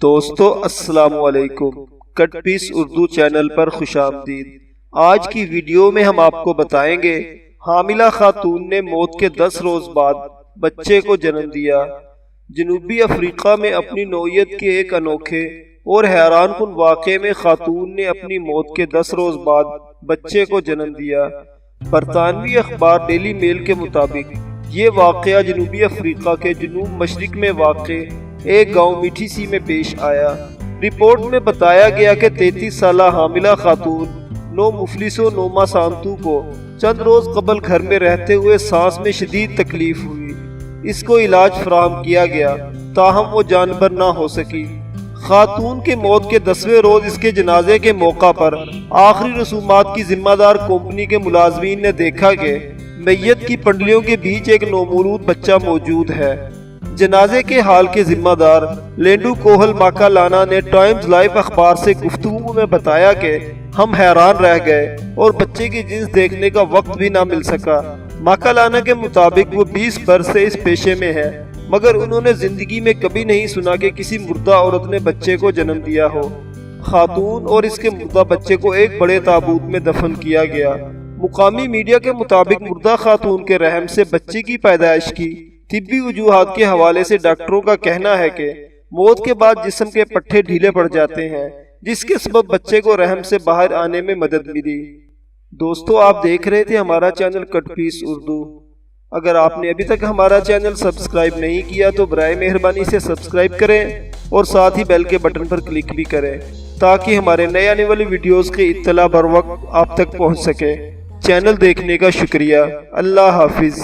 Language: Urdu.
دوستو السلام علیکم، کٹ پیس اردو چینل پر خوش آمدید۔ آج کی ویڈیو میں ہم آپ کو بتائیں گے حاملہ خاتون نے موت کے 10 روز بعد بچے کو جنم دیا۔ جنوبی افریقہ میں اپنی نوعیت کے ایک انوکھے اور حیران کن واقعے میں خاتون نے اپنی موت کے 10 روز بعد بچے کو جنم دیا۔ برطانوی اخبار ڈیلی میل کے مطابق یہ واقعہ جنوبی افریقہ کے جنوب مشرق میں واقع ایک گاؤں میٹھی سی میں پیش آیا۔ رپورٹ میں بتایا گیا کہ 33 سالہ حاملہ خاتون نو مفلسو نوما سانتو کو چند روز قبل گھر میں رہتے ہوئے سانس میں شدید تکلیف ہوئی۔ اس کو علاج فراہم کیا گیا، تاہم وہ جانبر نہ ہو سکی۔ خاتون کے موت کے 10ویں روز اس کے جنازے کے موقع پر آخری رسومات کی ذمہ دار کمپنی کے ملازمین نے دیکھا کہ میت کی پنڈلیوں کے بیچ ایک نومولود بچہ موجود ہے۔ جنازے کے حال کے ذمہ دار لینڈو کوہل ماکالانا نے ٹائمز لائف اخبار سے گفتگو میں بتایا کہ ہم حیران رہ گئے اور بچے کی جنس دیکھنے کا وقت بھی نہ مل سکا۔ ماکالانا کے مطابق وہ 20 برس سے اس پیشے میں ہے، مگر انہوں نے زندگی میں کبھی نہیں سنا کہ کسی مردہ عورت نے بچے کو جنم دیا ہو۔ خاتون اور اس کے مردہ بچے کو ایک بڑے تابوت میں دفن کیا گیا۔ مقامی میڈیا کے مطابق مردہ خاتون کے رحم سے بچے کی پیدائش کی طبی وجوہات کے حوالے سے ڈاکٹروں کا کہنا ہے کہ موت کے بعد جسم کے پٹھے ڈھیلے پڑ جاتے ہیں، جس کے سبب بچے کو رحم سے باہر آنے میں مدد ملی۔ دوستو آپ دیکھ رہے تھے ہمارا چینل کٹ پیس اردو۔ اگر آپ نے ابھی تک ہمارا چینل سبسکرائب نہیں کیا تو برائے مہربانی سے سبسکرائب کریں اور ساتھ ہی بیل کے بٹن پر کلک بھی کریں تاکہ ہمارے نئے آنے والی ویڈیوز کی اطلاع بر وقت آپ تک پہنچ سکے۔ چینل دیکھنے کا شکریہ۔ اللہ حافظ۔